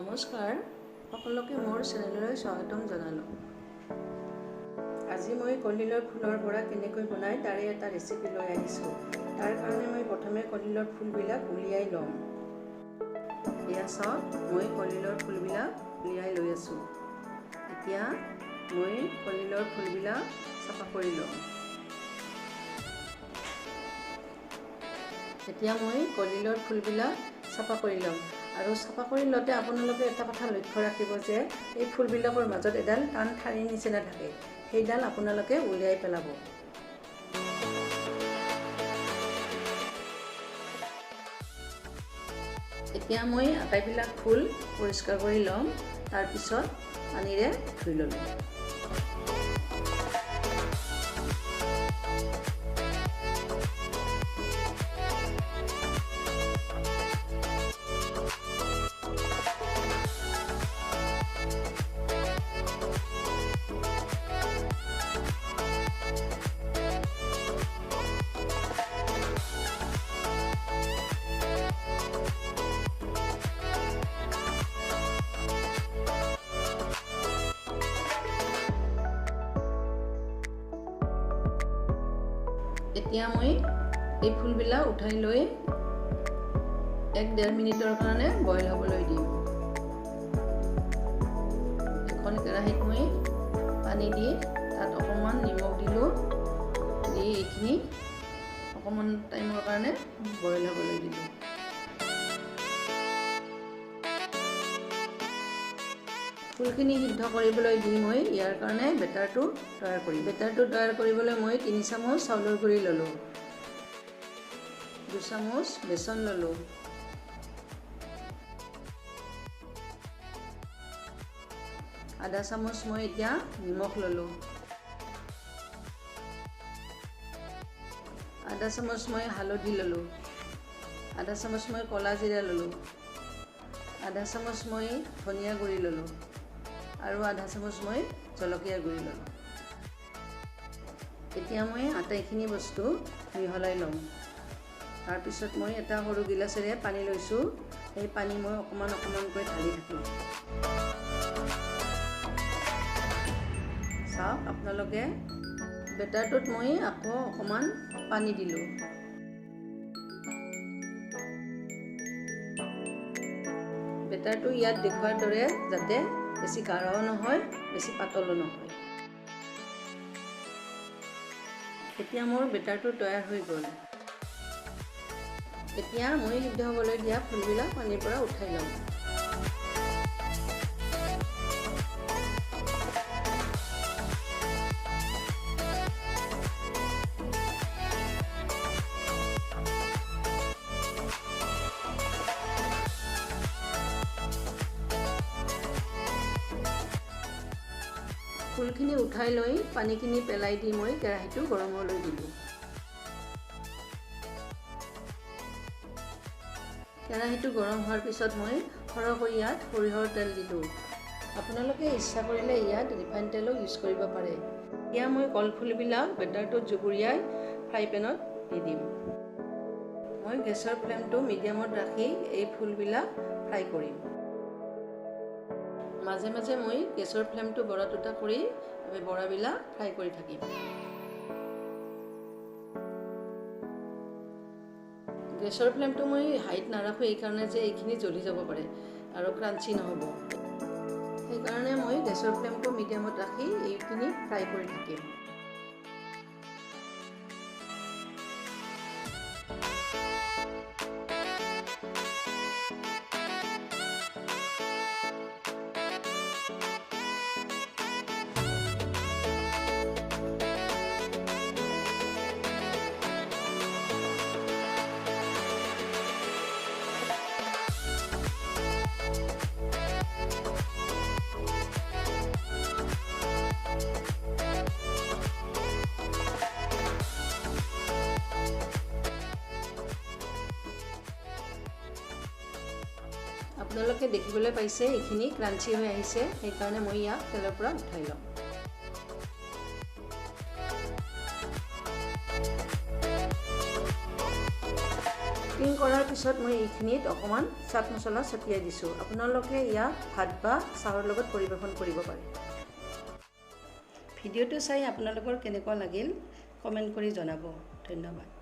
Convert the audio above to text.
নমস্কাৰ, সকলোকে মোৰ চেনেললৈ স্বাগতম জনালোঁ। আজি মই কলডিলৰ ফুলৰ বৰা কেনেকৈ বনাই তাৰে এটা ৰেচিপি লৈ আহিছোঁ। তাৰ কাৰণে মই প্ৰথমে কলডিলৰ ফুলবিলাক উলিয়াই ল'ম। এয়া চাওক, মই কলডিলৰ ফুলবিলাক উলিয়াই লৈ আছোঁ। এতিয়া মই কলডিলৰ ফুলবিলাক চাফা কৰি ল'ম। এতিয়া মই কলডিলৰ ফুলবিলাক চাফা কৰি ল'ম। আৰু চাফা কৰি লওঁতে আপোনালোকে এটা কথা লক্ষ্য ৰাখিব যে এই ফুলবিলাকৰ মাজত এডাল টান ঠাৰিৰ নিচিনা থাকে, সেইডাল আপোনালোকে উলিয়াই পেলাব। এতিয়া মই আটাইবিলাক ফুল পৰিষ্কাৰ কৰি ল'ম, তাৰপিছত পানীৰে ধুই ল'লোঁ। এতিয়া মই এই ফুলবিলাক উঠাই লৈ 1-1.5 মিনিটৰ কাৰণে বইল হ'বলৈ দিম। এখন কেৰাহীত মই পানী দি তাত অকণমান নিমখ দিলোঁ, দি এইখিনি অকণমান টাইমৰ কাৰণে বইল হ'বলৈ দিলোঁ। ফুলখিনি সিদ্ধ কৰিবলৈ দি মই ইয়াৰ কাৰণে বেটাৰটো তৈয়াৰ কৰিম। বেটাৰটো তৈয়াৰ কৰিবলৈ মই 3 চামুচ চাউলৰ গুড়ি ল'লোঁ, 2 চামুচ বেচন ল'লোঁ, আধা চামুচ মই এতিয়া নিমখ ল'লোঁ, আধা চামুচ মই হালধি ল'লোঁ, আধা চামুচ মই ক'লা জিৰা ল'লোঁ, আধা চামুচ মই ধনিয়া গুড়ি ল'লোঁ আৰু আধা চামুচ মই জলকীয়া গুড়ি ল'লোঁ। এতিয়া মই আটাইখিনি বস্তু মিহলাই ল'ম। তাৰপিছত মই এটা সৰু গিলাচেৰে পানী লৈছোঁ, সেই পানী মই অকণমানকৈ ঢালি থাকিম। চাওক আপোনালোকে, বেটাৰটোত মই আকৌ অকণমান পানী দিলোঁ। বেটাৰটো ইয়াত দেখুৱাৰ দৰে যাতে বেছি গাঢ়ও নহয়, বেছি পাতলো নহয়। এতিয়া মোৰ বেটাৰটো তৈয়াৰ হৈ গ'ল। এতিয়া মই সিদ্ধ হ'বলৈ দিয়া ফুলবিলাক পানীৰ পৰা উঠাই ল'ম। ফুলখিনি উঠাই লৈ পানীখিনি পেলাই দি মই কেৰাহীটো গৰম হ'বলৈ দিলোঁ। কেৰাহীটো গৰম হোৱাৰ পিছত মই সৰহকৈ ইয়াত সৰিয়হৰ তেল দিলোঁ। আপোনালোকে ইচ্ছা কৰিলে ইয়াত ৰিফাইন তেলো ইউজ কৰিব পাৰে। এতিয়া মই কলফুলবিলাক বেটাৰটোত জুবুৰিয়াই ফ্ৰাই পেনত দি দিম। মই গেছৰ ফ্লেমটো মিডিয়ামত ৰাখি এই ফুলবিলাক ফ্ৰাই কৰিম। মাজে মাজে মই গেছৰ ফ্লেমটো বৰা-টুটা কৰি বৰাবিলাক ফ্ৰাই কৰি থাকিম। গেছৰ ফ্লেমটো মই হাইত নাৰাখোঁ, এইকাৰণে যে এইখিনি জ্বলি যাব পাৰে আৰু ক্ৰাঞ্চি নহ'ব। সেইকাৰণে মই গেছৰ ফ্লেমটো মিডিয়ামত ৰাখি এইখিনি ফ্ৰাই কৰি থাকিম। আপোনালোকে দেখিবলৈ পাইছে এইখিনি ক্ৰাঞ্চি হৈ আহিছে, সেইকাৰণে মই ইয়াক তেলৰ পৰা উঠাই ল'ম। কুকিং কৰাৰ পিছত মই এইখিনিত অকণমান চাট মছলা ছটিয়াই দিছোঁ। আপোনালোকে ইয়াক ভাত বা চাহৰ লগত পৰিৱেশন কৰিব পাৰে। ভিডিঅ'টো চাই আপোনালোকৰ কেনেকুৱা লাগিল কমেণ্ট কৰি জনাব। ধন্যবাদ।